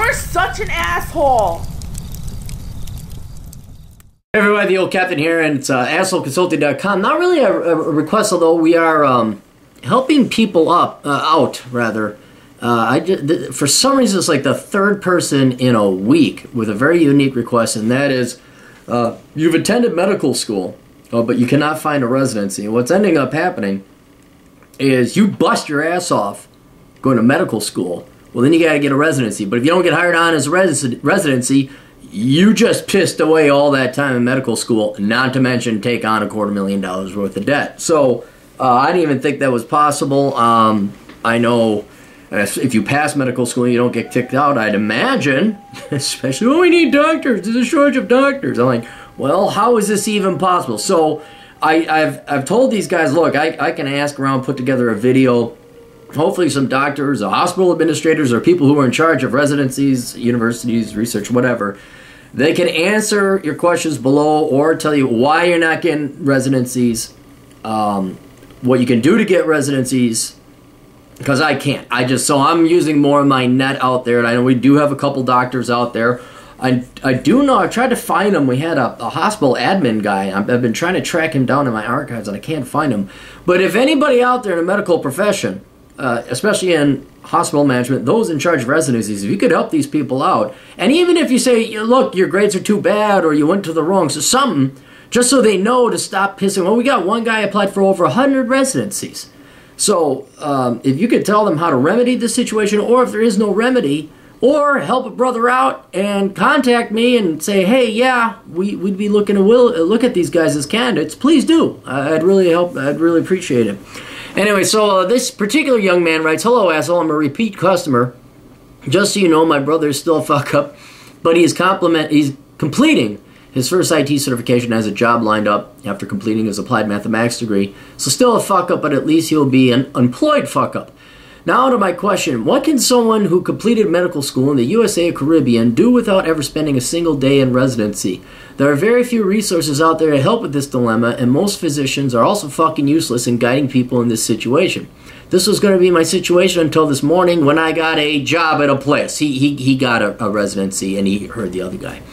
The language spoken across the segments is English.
You're such an asshole. Hey everybody, the old captain here, and it's assholeconsulting.com. Not really a request, although we are helping people out. For some reason, it's like the third person in a week with a very unique request, and that is, you've attended medical school, but you cannot find a residency. And what's ending up happening is you bust your ass off going to medical school. Well, then you got to get a residency. But if you don't get hired on as a residency, you just pissed away all that time in medical school, not to mention take on $250,000 worth of debt. So I didn't even think that was possible. I know if you pass medical school and you don't get kicked out, I'd imagine, especially when we need doctors, there's a shortage of doctors. I'm like, well, how is this even possible? So I've told these guys, look, I can ask around, put together a video. Hopefully some doctors or hospital administrators or people who are in charge of residencies, universities, research, whatever, they can answer your questions below or tell you why you're not getting residencies, what you can do to get residencies, because I can't. So I'm using more of my net out there, and I know we do have a couple doctors out there. I do know, I tried to find him. We had a hospital admin guy. I've been trying to track him down in my archives, and I can't find him. But if anybody out there in the medical profession, especially in hospital management, those in charge of residencies, if you could help these people out, and even if you say, look, your grades are too bad or you went to the wrong, so something, just so they know to stop pissing. Well, we got one guy applied for over 100 residencies. So if you could tell them how to remedy the situation, or if there is no remedy, or help a brother out and contact me and say, hey, yeah, we'd be looking to look at these guys as candidates, please do. I'd really appreciate it. Anyway, so this particular young man writes, hello, asshole, I'm a repeat customer. Just so you know, my brother is still a fuck-up, but he's completing his first IT certification, has a job lined up after completing his applied mathematics degree. So still a fuck-up, but at least he'll be an employed fuck-up. Now to my question, what can someone who completed medical school in the USA or Caribbean do without ever spending a single day in residency? There are very few resources out there to help with this dilemma, and most physicians are also fucking useless in guiding people in this situation. This was going to be my situation until this morning when I got a job at a place. He got a residency, and he heard the other guy.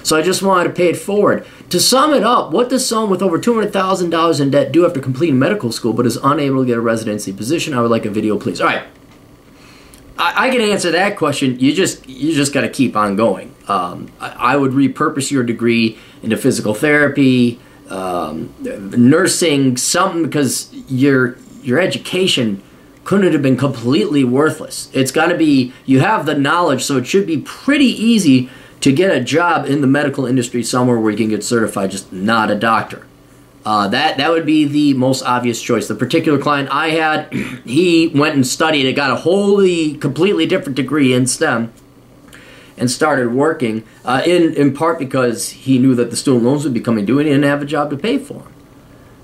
So I just wanted to pay it forward. To sum it up, what does someone with over $200,000 in debt do after completing medical school but is unable to get a residency position? I would like a video, please. All right. I can answer that question. You just got to keep on going. I would repurpose your degree into physical therapy, nursing, something, because your education couldn't have been completely worthless. It's got to be, you have the knowledge, so it should be pretty easy to get a job in the medical industry somewhere where you can get certified, just not a doctor. That would be the most obvious choice. The particular client I had, he went and studied and got a completely different degree in STEM and started working, in part because he knew that the student loans would be coming due and he didn't have a job to pay for them.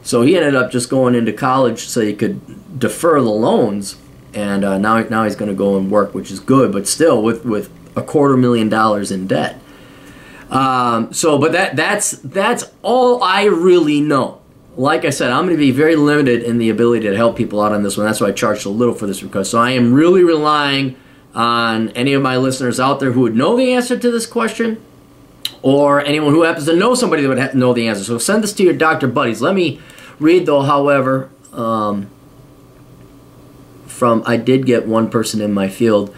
So he ended up just going into college so he could defer the loans, and now he's going to go and work, which is good, but still with $250,000 in debt. But that's all I really know. Like I said, I'm going to be very limited in the ability to help people out on this one. That's why I charged a little for this request. So I am really relying on any of my listeners out there who would know the answer to this question, or anyone who happens to know somebody that would know the answer. So send this to your doctor buddies. Let me read, though, however, I did get one person in my field.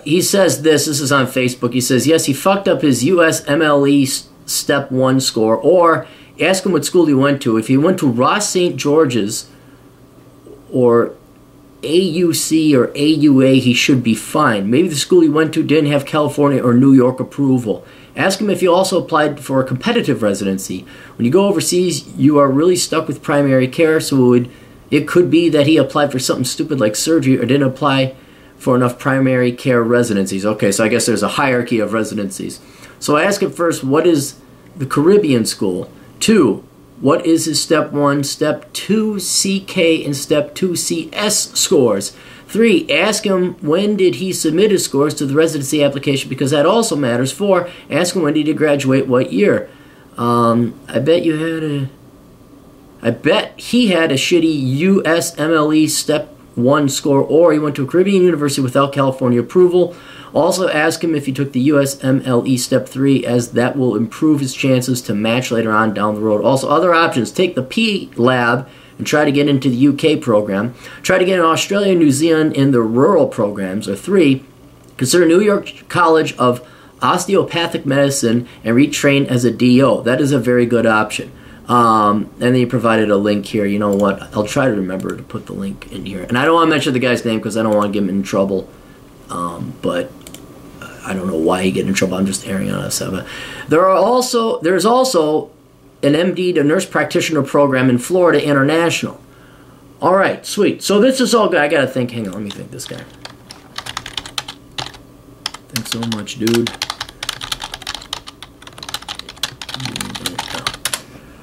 He says this is on Facebook. He says, yes, he fucked up his USMLE Step 1 score, or ask him what school he went to. If he went to Ross St. George's or AUC or AUA, he should be fine. Maybe the school he went to didn't have California or New York approval. Ask him if he also applied for a competitive residency. When you go overseas, you are really stuck with primary care, so it could be that he applied for something stupid like surgery or didn't apply for enough primary care residencies. Okay, so I guess there's a hierarchy of residencies. So I ask him first, what is the Caribbean school? 2, what is his Step 1, Step 2 CK, and Step 2 CS scores? 3, ask him when did he submit his scores to the residency application, because that also matters. 4, ask him when did he graduate, what year. I bet he had a shitty USMLE Step 1 score, or he went to a Caribbean university without California approval, Also, ask him if he took the USMLE Step 3, as that will improve his chances to match later on down the road. Also, other options. Take the P Lab and try to get into the UK program. Try to get in Australia and New Zealand in the rural programs. Or 3, consider New York College of Osteopathic Medicine and retrain as a DO. That is a very good option. And then he provided a link here. You know what? I'll try to remember to put the link in here. And I don't want to mention the guy's name because I don't want to get him in trouble. But I don't know why he get in trouble. I'm just airing on us. There's also an MD to nurse practitioner program in Florida International. All right, sweet. So this is all good. I gotta think. Hang on, let me think. This guy. Thanks so much, dude.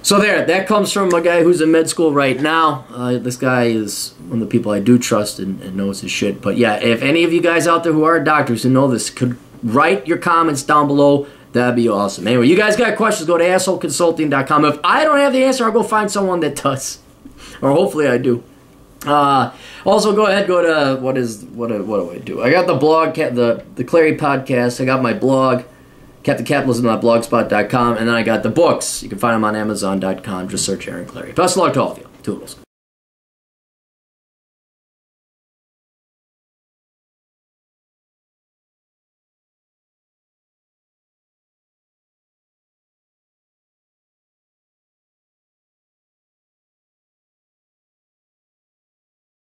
So there, that comes from a guy who's in med school right now. This guy is one of the people I do trust and knows his shit. But yeah, if any of you guys out there who are doctors who know this could write your comments down below, that'd be awesome. Anyway, you guys got questions, go to assholeconsulting.com. If I don't have the answer, I'll go find someone that does. Or hopefully I do. Also, go ahead, go to, what do I do? I got the blog, the Clary podcast. I got my blog, CaptainCapitalism.blogspot.com, and then I got the books. You can find them on Amazon.com. Just search Aaron Clary. Best of luck to all of you. Toodles.